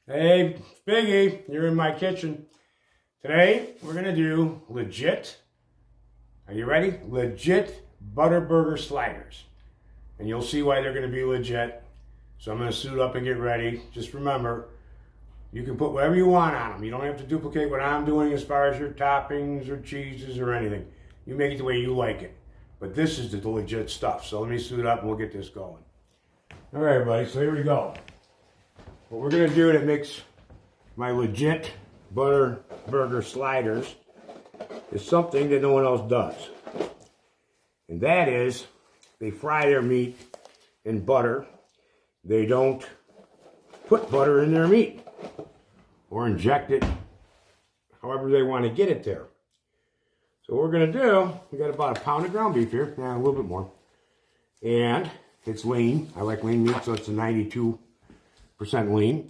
Hey, it's Biggie, you're in my kitchen. Today, we're gonna do legit, are you ready? Legit Butterburger sliders. And you'll see why they're gonna be legit. So I'm gonna suit up and get ready. Just remember, you can put whatever you want on them. You don't have to duplicate what I'm doing as far as your toppings or cheeses or anything. You make it the way you like it. But this is the legit stuff. So let me suit up and we'll get this going. All right, everybody, so here we go. What we're gonna do to mix my legit Butterburger sliders is something that no one else does. And that is, they fry their meat in butter. They don't put butter in their meat or inject it however they want to get it there. So what we're gonna do, we got about a pound of ground beef here, a little bit more. And it's lean. I like lean meat, so it's a 92% lean.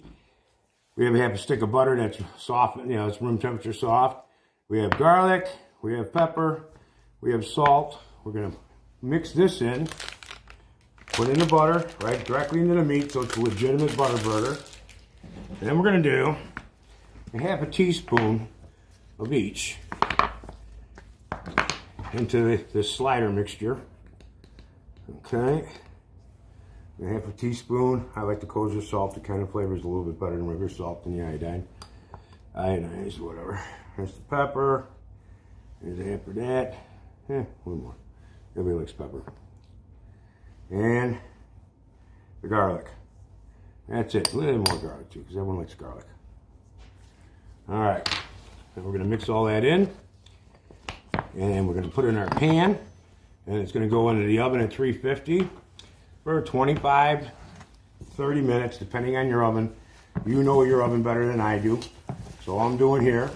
We have a stick of butter that's soft, it's room temperature soft. We have garlic, we have pepper, we have salt. We're gonna mix this in, put in the butter, right directly into the meat, so it's a legitimate Butterburger. And then we're gonna do a half a teaspoon of each into this slider mixture. Okay. A half a teaspoon. I like the kosher salt. It kind of flavors a little bit better than regular salt than the iodine. Iodized, whatever. There's the pepper. There's a half of that. A little more. Everybody likes pepper. And the garlic. That's it. A little more garlic too, because everyone likes garlic. All right. Then we're going to mix all that in. And we're going to put it in our pan. And it's going to go into the oven at 350. For 25, 30 minutes, depending on your oven. You know your oven better than I do. So all I'm doing here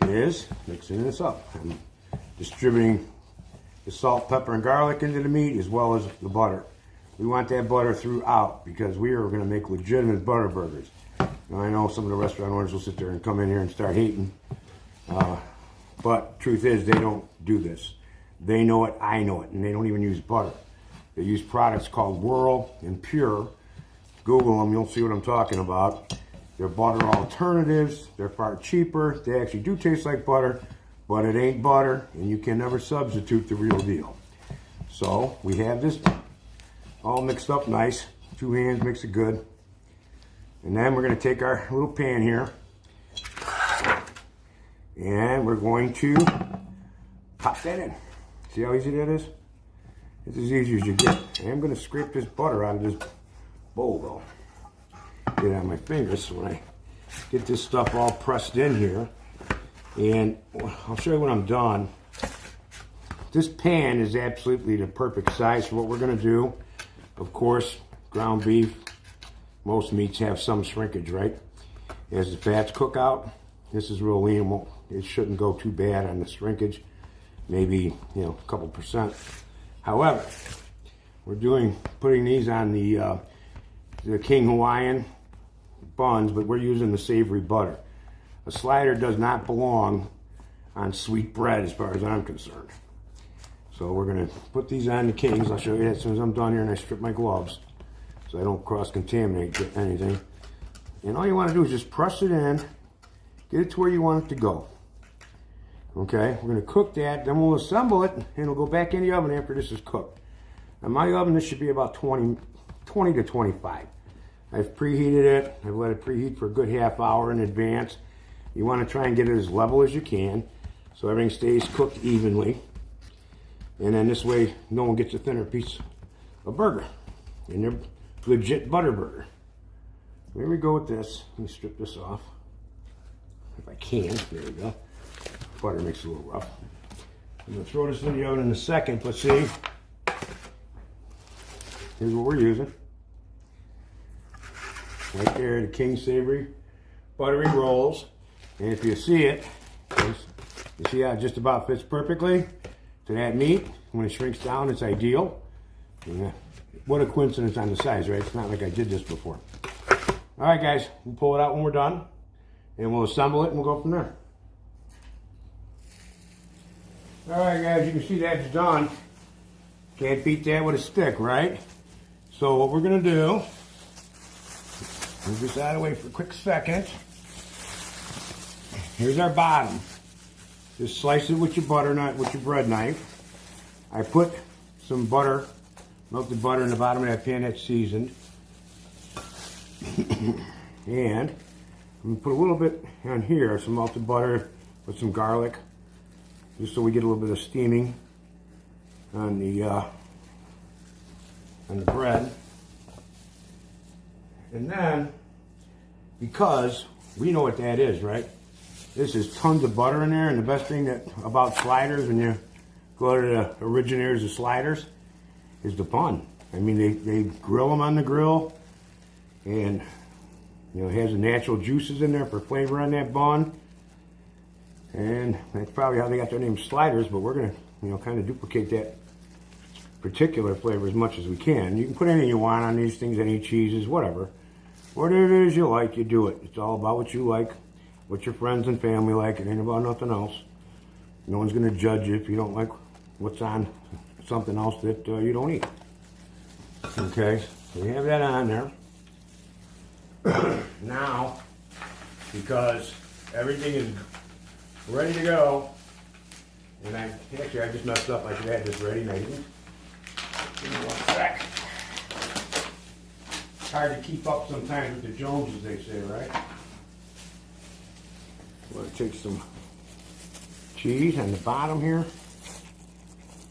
is mixing this up. I'm distributing the salt, pepper, and garlic into the meat as well as the butter. We want that butter throughout because we are going to make legitimate Butterburgers. Now I know some of the restaurant owners will sit there and come in here and start hating. But truth is, they don't do this. They know it, I know it, and they don't even use butter. They use products called Whirl and Pure. Google them, you'll see what I'm talking about. They're butter alternatives. They're far cheaper. They actually do taste like butter, but it ain't butter, and you can never substitute the real deal. So we have this all mixed up nice. 2 hands mix it good. And then we're going to take our little pan here, and we're going to pop that in. See how easy that is? It's as easy as you get. I am going to scrape this butter out of this bowl though. Get it on my fingers so when I get this stuff all pressed in here. And I'll show you when I'm done. This pan is absolutely the perfect size for what we're going to do. Of course, ground beef, most meats have some shrinkage, right? As the fats cook out, this is real lean. It shouldn't go too bad on the shrinkage. Maybe, a couple percent. However, we're putting these on the King Hawaiian buns, but we're using the savory butter. A slider does not belong on sweet bread as far as I'm concerned. So we're going to put these on the Kings. I'll show you that as soon as I'm done here and I strip my gloves so I don't cross-contaminate anything. And all you want to do is just press it in, get it to where you want it to go. Okay, we're going to cook that, then we'll assemble it, and it'll go back in the oven after this is cooked. Now my oven, this should be about 20 to 25. I've preheated it. I've let it preheat for a good half hour in advance. You want to try and get it as level as you can so everything stays cooked evenly. And then this way, no one gets a thinner piece of burger. And they're legit Butterburger. Here we go with this. Let me strip this off. If I can, there we go. Butter makes it a little rough. I'm going to throw this in the oven in a second. Let's see. Here's what we're using. Right there, the King Savory Buttery Rolls. And if you see it, you see how it just about fits perfectly to that meat. When it shrinks down, it's ideal. And what a coincidence on the size, right? It's not like I did this before. All right, guys. We'll pull it out when we're done. And we'll assemble it and we'll go from there. All right, guys, you can see that's done. Can't beat that with a stick, right? So what we're gonna do Move this out of the way for a quick second. Here's our bottom. Just slice it with your butter knife, with your bread knife. I put some butter, melted butter in the bottom of that pan that's seasoned. And I'm gonna put a little bit on here, some melted butter with some garlic, just so we get a little bit of steaming on the bread. And then, because we know what that is, right? This is tons of butter in there, and the best thing about sliders, when you go to the originators of sliders, is the bun. I mean, they grill them on the grill, and you know, it has the natural juices in there for flavor on that bun. And that's probably how they got their name sliders, but we're gonna, you know, kind of duplicate that particular flavor as much as we can. You can put anything you want on these things, any cheeses, whatever. Whatever it is you like, you do it. It's all about what you like, what your friends and family like. It ain't about nothing else. No one's gonna judge you if you don't like what's on something else that you don't eat. Okay, so we have that on there. Now, because everything is ready to go, and I just messed up. I should have had this ready, and I didn't. Give me 1 sec. It's hard to keep up sometimes with the Joneses, they say, right? We'll take some cheese on the bottom here.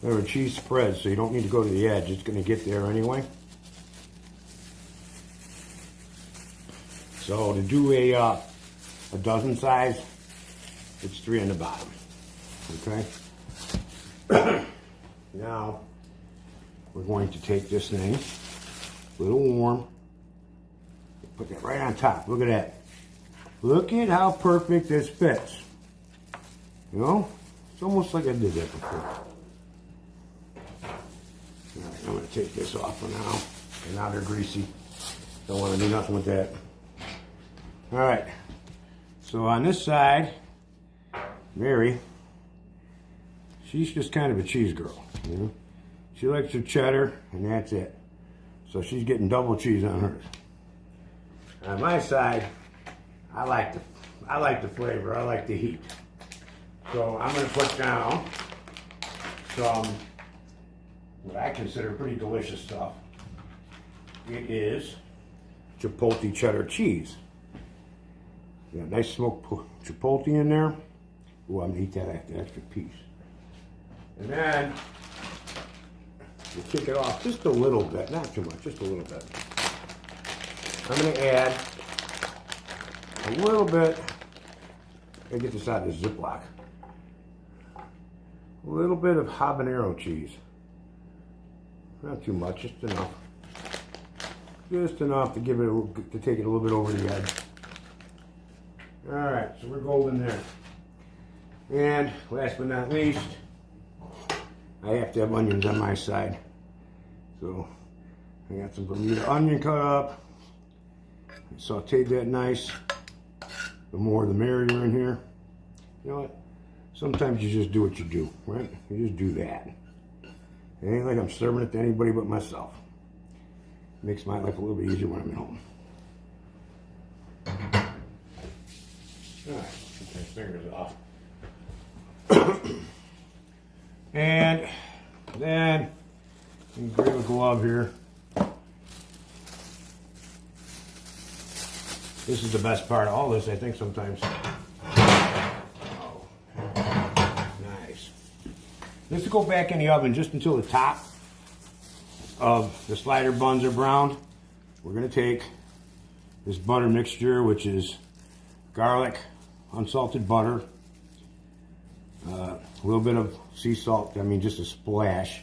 There are cheese spreads, so you don't need to go to the edge. It's going to get there anyway. So to do a dozen size, it's 3 on the bottom. Okay. Now we're going to take this thing, a little warm, put that right on top. Look at that. Look at how perfect this fits. You know, it's almost like I did that before. All right, I'm going to take this off for now. And now they're greasy. Don't want to do nothing with that. All right. So on this side, Mary, she's just kind of a cheese girl. You know? She likes her cheddar, and that's it. So she's getting double cheese on hers. On my side, I like the flavor. I like the heat. So I'm going to put down some what I consider pretty delicious stuff. It is chipotle cheddar cheese. Got nice smoked chipotle in there. Ooh, I'm going to eat that after the extra piece. And then we'll kick it off just a little bit, not too much, just a little bit. I'm going to add a little bit. I get this out of this Ziploc. A little bit of habanero cheese. Not too much, just enough. Just enough to give it to take it a little bit over the edge. All right, so we're golden there. And last but not least, I have to have onions on my side. So I got some Bermuda onion cut up. Sauteed that nice. The more the merrier in here. You know what? Sometimes you just do what you do, right? You just do that. It ain't like I'm serving it to anybody but myself. It makes my life a little bit easier when I'm at home. Alright, take my fingers off. And then you grab a glove here. This is the best part of all this, I think, sometimes. Oh, nice. This will go back in the oven just until the top of the slider buns are browned. We're going to take this butter mixture, which is garlic, unsalted butter, a little bit of sea salt, I mean just a splash,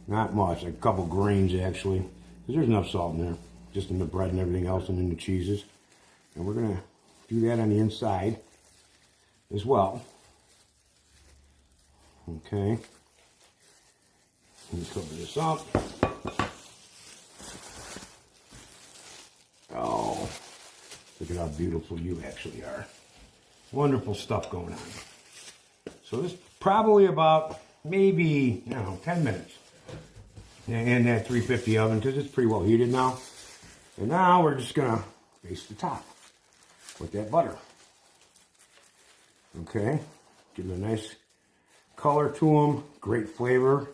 not much, like a couple grains actually, because there's enough salt in there, just in the bread and everything else and in the cheeses. And we're going to do that on the inside as well. Okay. Let me cover this up. Oh, look at how beautiful you actually are. Wonderful stuff going on. So this is probably about maybe, I don't know, 10 minutes in that 350 oven because it's pretty well heated now. And now we're just going to baste the top with that butter. Okay, give them a nice color to them, great flavor.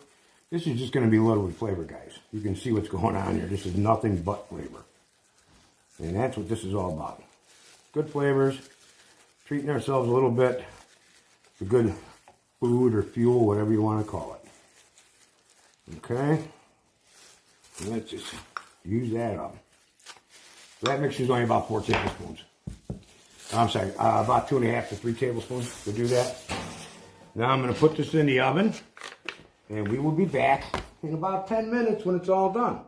This is just going to be loaded with flavor, guys. You can see what's going on here. This is nothing but flavor. And that's what this is all about. Good flavors, treating ourselves a little bit for good food or fuel, whatever you want to call it. Okay, and let's just use that up. So that mixture is only about 4 tablespoons. I'm sorry, about 2.5 to 3 tablespoons to do that. Now I'm going to put this in the oven, and we will be back in about 10 minutes when it's all done.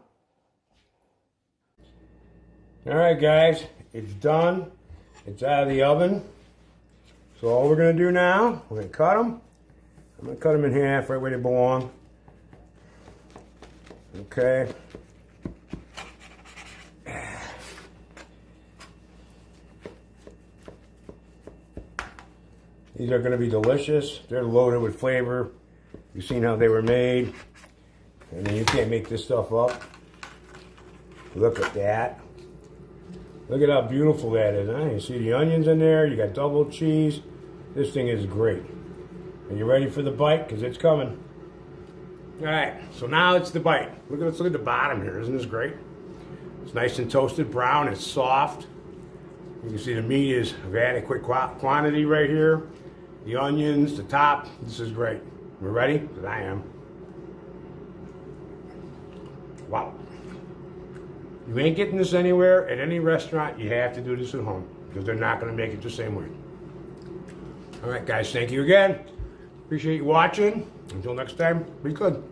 All right, guys, it's done. It's out of the oven. So all we're going to do now, we're going to cut them. I'm going to cut them in half right where they belong. Okay. These are going to be delicious. They're loaded with flavor. You've seen how they were made. I mean, you can't make this stuff up. Look at that. Look at how beautiful that is, huh? You see the onions in there. You got double cheese. This thing is great. Are you ready for the bite? Because it's coming. All right, so now it's the bite. Let's look at the bottom here. Isn't this great? It's nice and toasted brown. It's soft. You can see the meat is of adequate quantity right here. The onions, the top. This is great. We're ready? Because I am. Wow. You ain't getting this anywhere at any restaurant. You have to do this at home because they're not going to make it the same way. All right, guys, thank you again. Appreciate you watching. Until next time, be good.